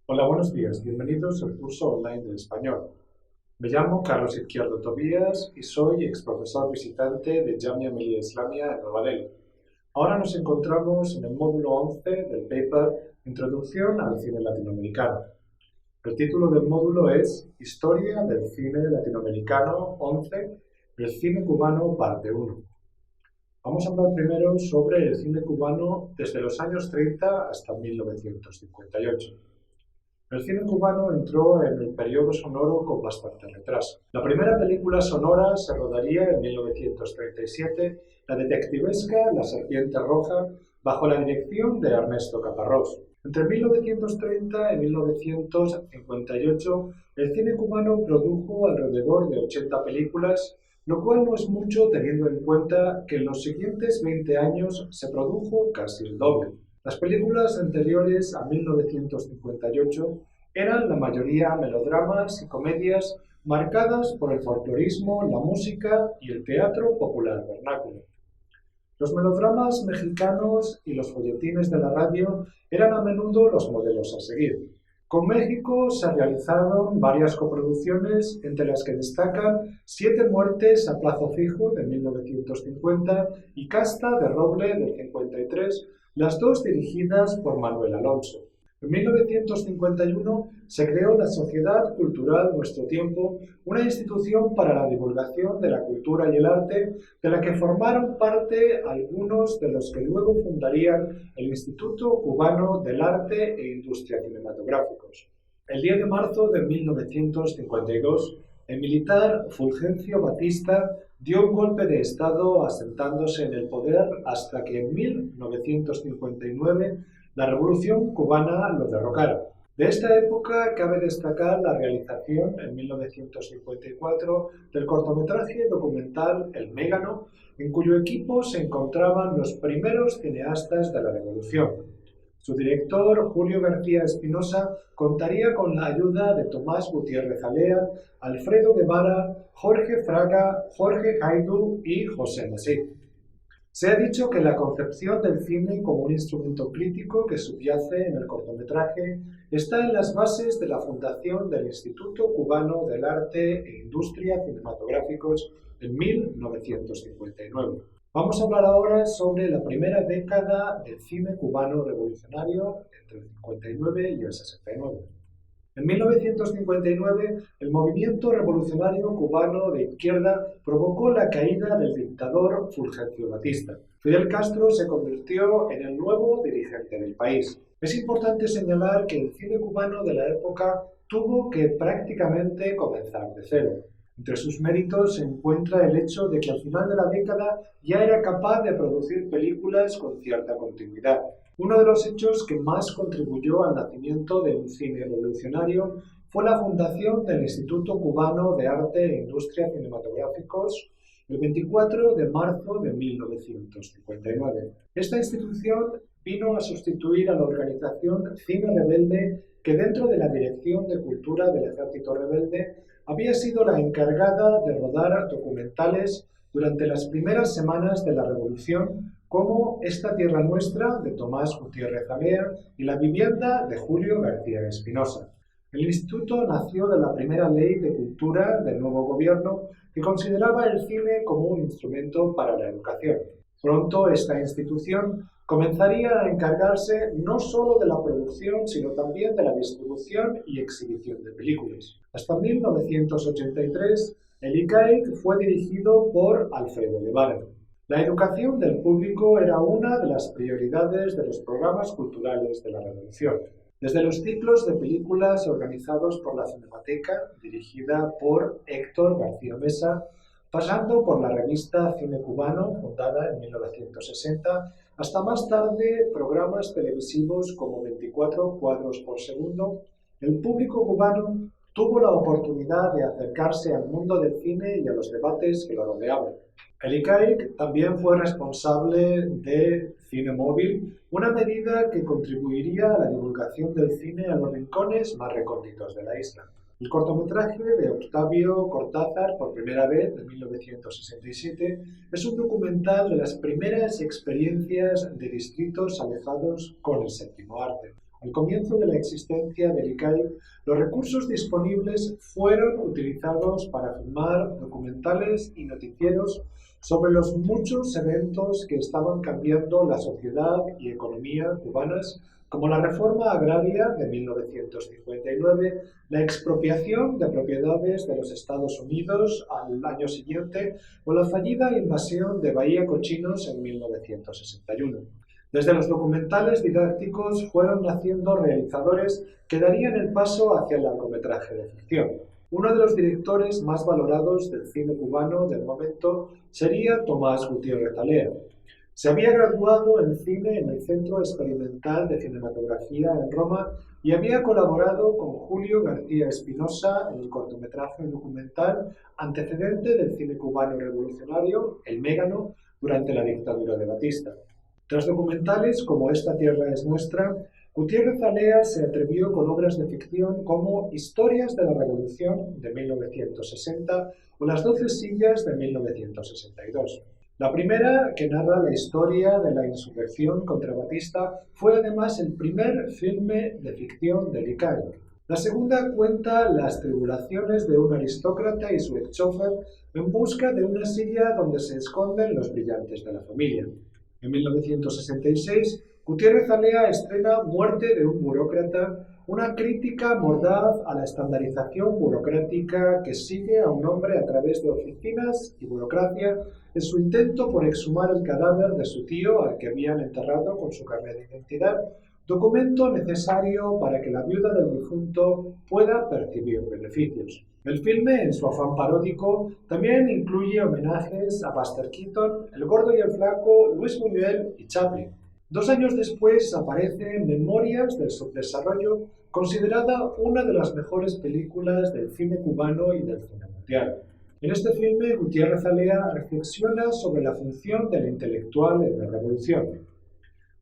Hola, buenos días. Bienvenidos al curso online de español. Me llamo Carlos Izquierdo Tobías y soy ex profesor visitante de Jamia Millia Islamia en Nueva Delhi. Ahora nos encontramos en el módulo 11 del paper Introducción al cine latinoamericano. El título del módulo es Historia del cine latinoamericano 11, el cine cubano parte 1. Vamos a hablar primero sobre el cine cubano desde los años 30 hasta 1958. El cine cubano entró en el periodo sonoro con bastante retraso. La primera película sonora se rodaría en 1937, la detectivesca La Serpiente Roja, bajo la dirección de Ernesto Caparrós. Entre 1930 y 1958, el cine cubano produjo alrededor de 80 películas, lo cual no es mucho teniendo en cuenta que en los siguientes 20 años se produjo casi el doble. Las películas anteriores a 1958 eran la mayoría melodramas y comedias marcadas por el folclorismo, la música y el teatro popular vernáculo. Los melodramas mexicanos y los folletines de la radio eran a menudo los modelos a seguir. Con México se realizaron varias coproducciones, entre las que destacan Siete muertes a plazo fijo de 1950 y Casta de Roble del 53, las dos dirigidas por Manuel Alonso. En 1951 se creó la Sociedad Cultural Nuestro Tiempo, una institución para la divulgación de la cultura y el arte, de la que formaron parte algunos de los que luego fundarían el Instituto Cubano del Arte e Industria Cinematográficos. El 10 de marzo de 1952, el militar Fulgencio Batista dio un golpe de Estado asentándose en el poder hasta que en 1959 la Revolución cubana lo derrocara. De esta época cabe destacar la realización en 1954 del cortometraje documental El Mégano, en cuyo equipo se encontraban los primeros cineastas de la Revolución. Su director, Julio García Espinosa, contaría con la ayuda de Tomás Gutiérrez Alea, Alfredo Guevara, Jorge Fraga, Jorge Haidú y José Masí. Se ha dicho que la concepción del cine como un instrumento crítico que subyace en el cortometraje está en las bases de la fundación del Instituto Cubano del Arte e Industria Cinematográficos en 1959. Vamos a hablar ahora sobre la primera década del cine cubano revolucionario entre el 59 y el 69. En 1959, el movimiento revolucionario cubano de izquierda provocó la caída del dictador Fulgencio Batista. Fidel Castro se convirtió en el nuevo dirigente del país. Es importante señalar que el cine cubano de la época tuvo que prácticamente comenzar de cero. Entre sus méritos se encuentra el hecho de que al final de la década ya era capaz de producir películas con cierta continuidad. Uno de los hechos que más contribuyó al nacimiento de un cine revolucionario fue la fundación del Instituto Cubano de Arte e Industria Cinematográficos el 24 de marzo de 1959. Esta institución vino a sustituir a la organización Cine Rebelde, que dentro de la Dirección de Cultura del Ejército Rebelde había sido la encargada de rodar documentales durante las primeras semanas de la Revolución, como Esta tierra nuestra, de Tomás Gutiérrez Alea, y La vivienda, de Julio García Espinosa. El instituto nació de la primera ley de cultura del nuevo gobierno, que consideraba el cine como un instrumento para la educación. Pronto esta institución comenzaría a encargarse no solo de la producción, sino también de la distribución y exhibición de películas. Hasta 1983, el ICAIC fue dirigido por Alfredo Guevara. La educación del público era una de las prioridades de los programas culturales de la Revolución. Desde los ciclos de películas organizados por la Cinemateca, dirigida por Héctor García Mesa, pasando por la revista Cine Cubano, fundada en 1960, hasta más tarde programas televisivos como 24 cuadros por segundo, el público cubano tuvo la oportunidad de acercarse al mundo del cine y a los debates que lo rodeaban. El ICAIC también fue responsable de Cine Móvil, una medida que contribuiría a la divulgación del cine a los rincones más recónditos de la isla. El cortometraje de Octavio Cortázar, por primera vez, de 1967, es un documental de las primeras experiencias de distritos alejados con el séptimo arte. Al comienzo de la existencia del ICAI, los recursos disponibles fueron utilizados para filmar documentales y noticieros sobre los muchos eventos que estaban cambiando la sociedad y economía cubanas, como la reforma agraria de 1959, la expropiación de propiedades de los Estados Unidos al año siguiente o la fallida invasión de Bahía Cochinos en 1961. Desde los documentales didácticos fueron naciendo realizadores que darían el paso hacia el largometraje de ficción. Uno de los directores más valorados del cine cubano del momento sería Tomás Gutiérrez Alea. Se había graduado en cine en el Centro Experimental de Cinematografía en Roma y había colaborado con Julio García Espinosa en el cortometraje documental antecedente del cine cubano revolucionario, El Mégano, durante la dictadura de Batista. Tras documentales como Esta tierra es nuestra, Gutiérrez Alea se atrevió con obras de ficción como Historias de la Revolución de 1960 o Las 12 sillas de 1962. La primera, que narra la historia de la insurrección contra Batista, fue además el primer filme de ficción del ICAI. La segunda cuenta las tribulaciones de un aristócrata y su ex-chofer en busca de una silla donde se esconden los brillantes de la familia. En 1966, Gutiérrez Alea estrena Muerte de un burócrata, una crítica mordaz a la estandarización burocrática que sigue a un hombre a través de oficinas y burocracia en su intento por exhumar el cadáver de su tío al que habían enterrado con su carnet de identidad, documento necesario para que la viuda del difunto pueda percibir beneficios. El filme, en su afán paródico, también incluye homenajes a Buster Keaton, El Gordo y el Flaco, Luis Buñuel y Chaplin. 2 años después aparece Memorias del Subdesarrollo, considerada una de las mejores películas del cine cubano y del cine mundial. En este filme, Gutiérrez Alea reflexiona sobre la función del intelectual en la revolución.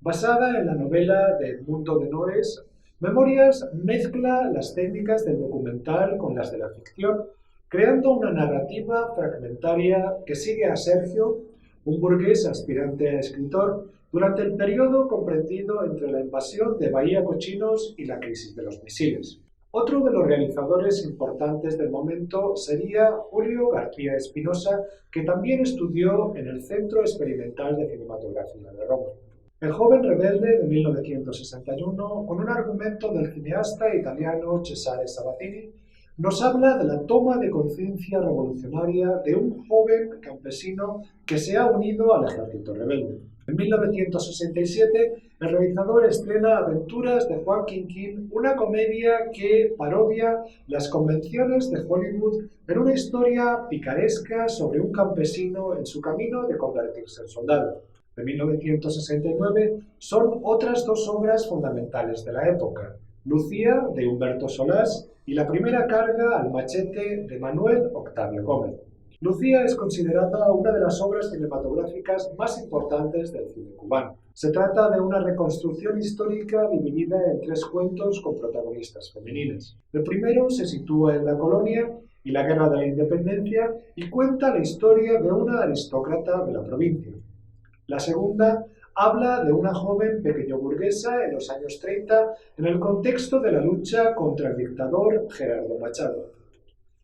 Basada en la novela de Edmundo de Noes, Memorias mezcla las técnicas del documental con las de la ficción, creando una narrativa fragmentaria que sigue a Sergio, un burgués aspirante a escritor, durante el periodo comprendido entre la invasión de Bahía Cochinos y la crisis de los misiles. Otro de los realizadores importantes del momento sería Julio García Espinosa, que también estudió en el Centro Experimental de Cinematografía de Roma. El joven rebelde de 1961, con un argumento del cineasta italiano Cesare Sabatini, nos habla de la toma de conciencia revolucionaria de un joven campesino que se ha unido al ejército rebelde. En 1967, el realizador estrena Aventuras de Juan Quinquín, una comedia que parodia las convenciones de Hollywood en una historia picaresca sobre un campesino en su camino de convertirse en soldado. De 1969 son otras 2 obras fundamentales de la época, Lucía, de Humberto Solás, y La primera carga al machete, de Manuel Octavio Gómez. Lucía es considerada una de las obras cinematográficas más importantes del cine cubano. Se trata de una reconstrucción histórica dividida en 3 cuentos con protagonistas femeninas. El primero se sitúa en la colonia y la Guerra de la Independencia y cuenta la historia de una aristócrata de la provincia. La segunda habla de una joven pequeño burguesa en los años 30 en el contexto de la lucha contra el dictador Gerardo Machado.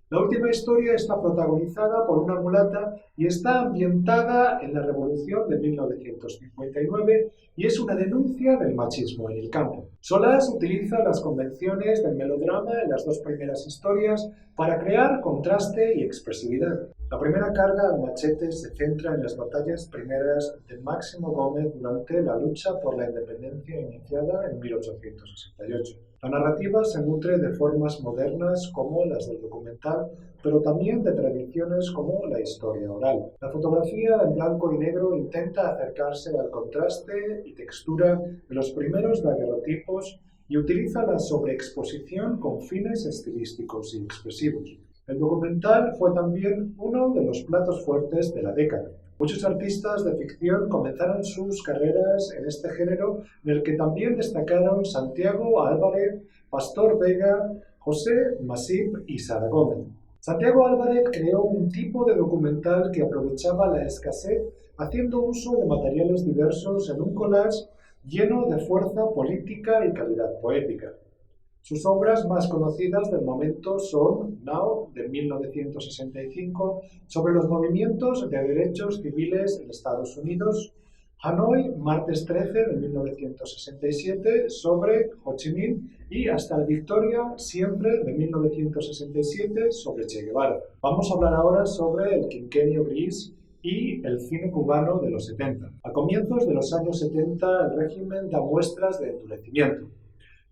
La última historia está protagonizada por una mulata y está ambientada en la Revolución de 1959 y es una denuncia del machismo en el campo. Solás utiliza las convenciones del melodrama en las 2 primeras historias para crear contraste y expresividad. La primera carga al machete se centra en las batallas primeras de Máximo Gómez durante la lucha por la independencia iniciada en 1868. La narrativa se nutre de formas modernas como las del documental, pero también de tradiciones como la historia oral. La fotografía en blanco y negro intenta acercarse al contraste y textura de los primeros daguerrotipos y utiliza la sobreexposición con fines estilísticos y expresivos. El documental fue también uno de los platos fuertes de la década. Muchos artistas de ficción comenzaron sus carreras en este género, en el que también destacaron Santiago Álvarez, Pastor Vega, José Masip y Sara Gómez. Santiago Álvarez creó un tipo de documental que aprovechaba la escasez, haciendo uso de materiales diversos en un collage lleno de fuerza política y calidad poética. Sus obras más conocidas del momento son Now, de 1965, sobre los movimientos de derechos civiles en Estados Unidos, Hanoi, martes 13, de 1967, sobre Ho Chi Minh, y Hasta la Victoria, siempre, de 1967, sobre Che Guevara. Vamos a hablar ahora sobre el quinquenio gris y el cine cubano de los 70. A comienzos de los años 70, el régimen da muestras de endurecimiento.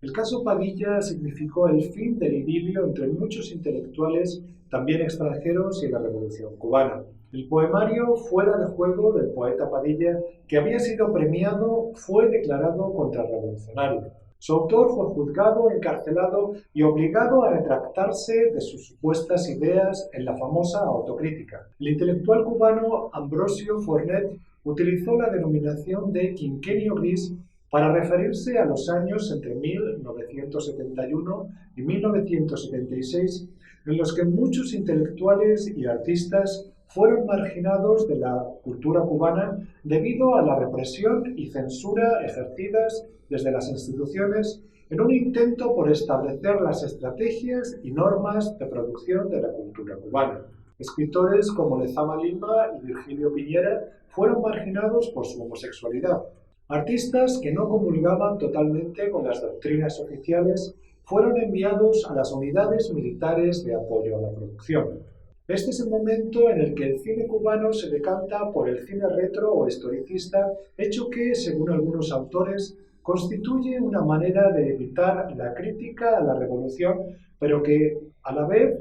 El caso Padilla significó el fin del idilio entre muchos intelectuales, también extranjeros, y la Revolución cubana. El poemario Fuera de juego del poeta Padilla, que había sido premiado, fue declarado contrarrevolucionario. Su autor fue juzgado, encarcelado y obligado a retractarse de sus supuestas ideas en la famosa autocrítica. El intelectual cubano Ambrosio Fornet utilizó la denominación de quinquenio gris para referirse a los años entre 1971 y 1976, en los que muchos intelectuales y artistas fueron marginados de la cultura cubana debido a la represión y censura ejercidas desde las instituciones en un intento por establecer las estrategias y normas de producción de la cultura cubana. Escritores como Lezama Lima y Virgilio Piñera fueron marginados por su homosexualidad. Artistas que no comulgaban totalmente con las doctrinas oficiales fueron enviados a las unidades militares de apoyo a la producción. Este es el momento en el que el cine cubano se decanta por el cine retro o historicista, hecho que, según algunos autores, constituye una manera de evitar la crítica a la revolución, pero que, a la vez,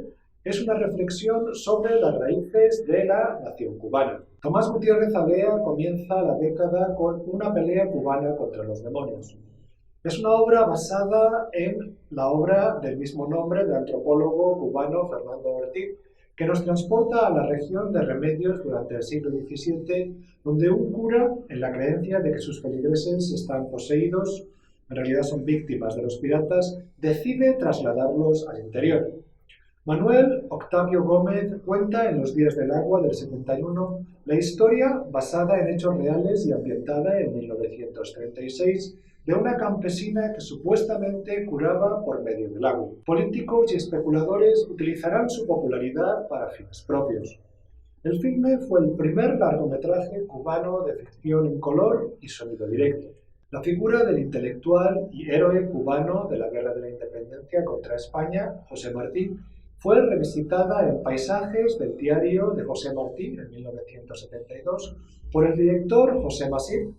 es una reflexión sobre las raíces de la nación cubana. Tomás Gutiérrez Alea comienza la década con Una pelea cubana contra los demonios. Es una obra basada en la obra del mismo nombre del antropólogo cubano Fernando Ortiz, que nos transporta a la región de Remedios durante el siglo XVII, donde un cura, en la creencia de que sus feligreses están poseídos, en realidad son víctimas de los piratas, decide trasladarlos al interior. Manuel Octavio Gómez cuenta en Los días del agua del 71 la historia, basada en hechos reales y ambientada en 1936, de una campesina que supuestamente curaba por medio del agua. Políticos y especuladores utilizarán su popularidad para fines propios. El filme fue el primer largometraje cubano de ficción en color y sonido directo. La figura del intelectual y héroe cubano de la Guerra de la Independencia contra España, José Martí, fue revisitada en Paisajes del diario de José Martí en 1972 por el director José Masip,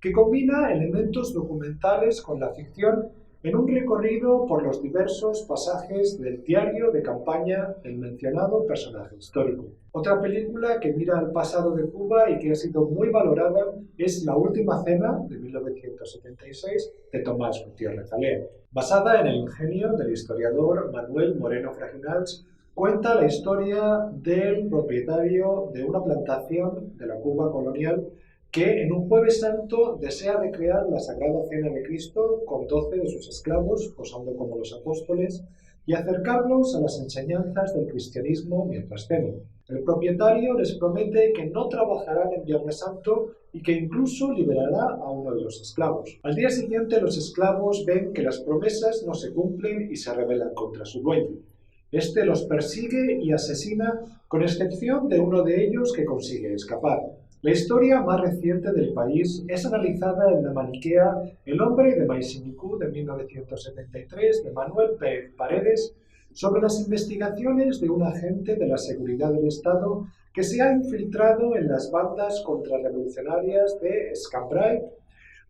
que combina elementos documentales con la ficción en un recorrido por los diversos pasajes del diario de campaña del mencionado personaje histórico. Otra película que mira al pasado de Cuba y que ha sido muy valorada es La última cena, de 1976, de Tomás Gutiérrez Alea. Basada en el ingenio del historiador Manuel Moreno Fraginals, cuenta la historia del propietario de una plantación de la Cuba colonial que en un Jueves Santo desea recrear la Sagrada Cena de Cristo con 12 de sus esclavos, posando como los apóstoles, y acercarlos a las enseñanzas del cristianismo mientras cenan. El propietario les promete que no trabajarán en Viernes Santo y que incluso liberará a uno de los esclavos. Al día siguiente los esclavos ven que las promesas no se cumplen y se rebelan contra su dueño. Este los persigue y asesina, con excepción de uno de ellos que consigue escapar. La historia más reciente del país es analizada en la maniquea El hombre de Maisinicú de 1973 de Manuel Pérez Paredes sobre las investigaciones de un agente de la seguridad del Estado que se ha infiltrado en las bandas contrarrevolucionarias de Escambray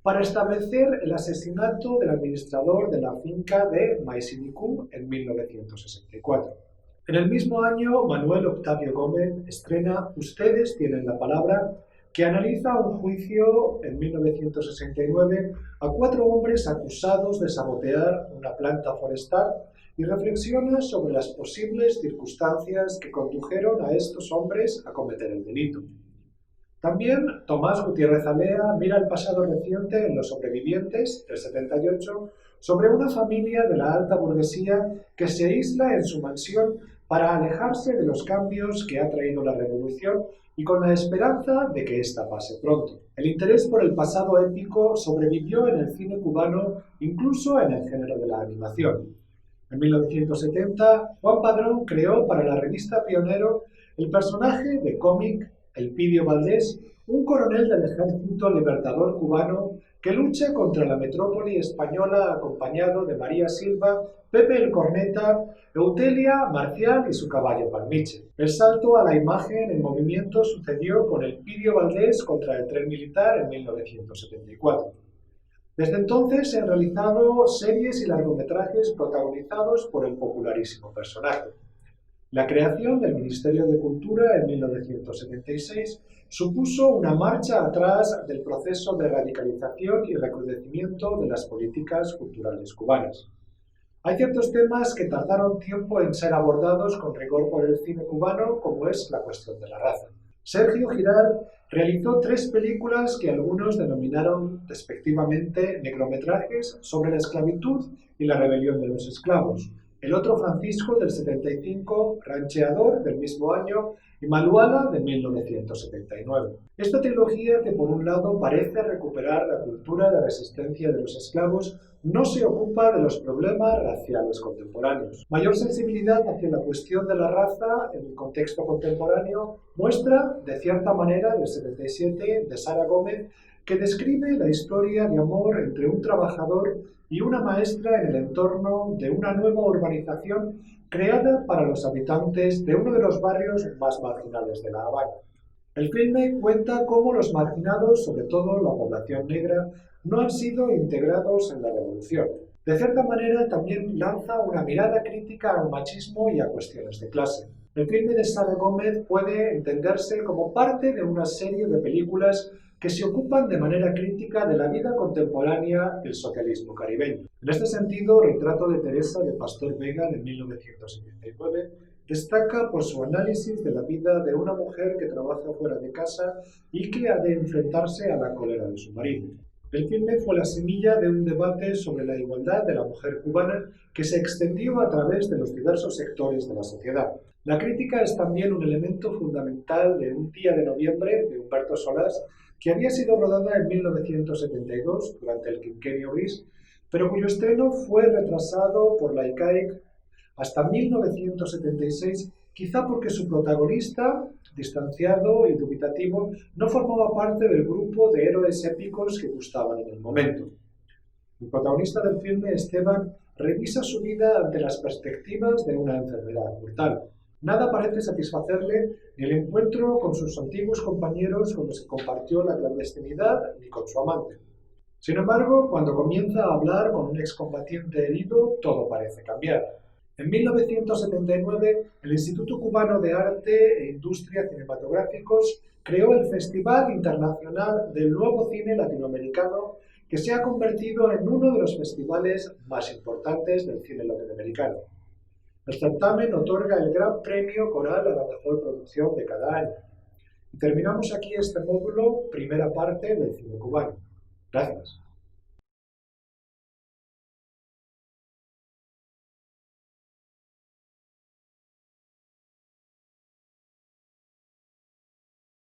para establecer el asesinato del administrador de la finca de Maisinicú en 1964. En el mismo año, Manuel Octavio Gómez estrena Ustedes tienen la palabra, que analiza un juicio en 1969 a 4 hombres acusados de sabotear una planta forestal y reflexiona sobre las posibles circunstancias que condujeron a estos hombres a cometer el delito. También Tomás Gutiérrez Alea mira el pasado reciente en Los sobrevivientes, del 78, sobre una familia de la alta burguesía que se aísla en su mansión para alejarse de los cambios que ha traído la revolución y con la esperanza de que ésta pase pronto. El interés por el pasado épico sobrevivió en el cine cubano, incluso en el género de la animación. En 1970, Juan Padrón creó para la revista Pionero el personaje de cómic Elpidio Valdés, un coronel del Ejército Libertador cubano que lucha contra la metrópoli española acompañado de María Silva, Pepe el Corneta, Eutelia, Marcial y su caballo Palmiche. El salto a la imagen en movimiento sucedió con Elpidio Valdés contra el tren militar en 1974. Desde entonces se han realizado series y largometrajes protagonizados por el popularísimo personaje. La creación del Ministerio de Cultura en 1976 supuso una marcha atrás del proceso de radicalización y recrudecimiento de las políticas culturales cubanas. Hay ciertos temas que tardaron tiempo en ser abordados con rigor por el cine cubano, como es la cuestión de la raza. Sergio Girard realizó 3 películas que algunos denominaron despectivamente negrometrajes sobre la esclavitud y la rebelión de los esclavos. El otro Francisco del 75, Rancheador del mismo año y Maluala de 1979. Esta trilogía, que por un lado parece recuperar la cultura de resistencia de los esclavos, no se ocupa de los problemas raciales contemporáneos. Mayor sensibilidad hacia la cuestión de la raza en el contexto contemporáneo muestra, de cierta manera, del 77, de Sara Gómez, que describe la historia de amor entre un trabajador y una maestra en el entorno de una nueva urbanización creada para los habitantes de uno de los barrios más marginales de La Habana. El filme cuenta cómo los marginados, sobre todo la población negra, no han sido integrados en la revolución. De cierta manera, también lanza una mirada crítica al machismo y a cuestiones de clase. El filme de Sara Gómez puede entenderse como parte de una serie de películas que se ocupan de manera crítica de la vida contemporánea del socialismo caribeño. En este sentido, Retrato de Teresa de Pastor Vega de 1979 destaca por su análisis de la vida de una mujer que trabaja fuera de casa y que ha de enfrentarse a la cólera de su marido. El filme fue la semilla de un debate sobre la igualdad de la mujer cubana que se extendió a través de los diversos sectores de la sociedad. La crítica es también un elemento fundamental de Un día de noviembre, de Humberto Solás, que había sido rodada en 1972 durante el quinquenio gris, pero cuyo estreno fue retrasado por la ICAIC hasta 1976, quizá porque su protagonista, distanciado y dubitativo, no formaba parte del grupo de héroes épicos que gustaban en el momento. El protagonista del filme, Esteban, revisa su vida ante las perspectivas de una enfermedad mortal. Nada parece satisfacerle, ni el encuentro con sus antiguos compañeros con los que compartió la clandestinidad, ni con su amante. Sin embargo, cuando comienza a hablar con un excombatiente herido, todo parece cambiar. En 1979, el Instituto Cubano de Arte e Industria Cinematográficos creó el Festival Internacional del Nuevo Cine Latinoamericano, que se ha convertido en uno de los festivales más importantes del cine latinoamericano. El certamen otorga el Gran Premio Coral a la mejor producción de cada año. Y terminamos aquí este módulo, primera parte del cine cubano. Gracias.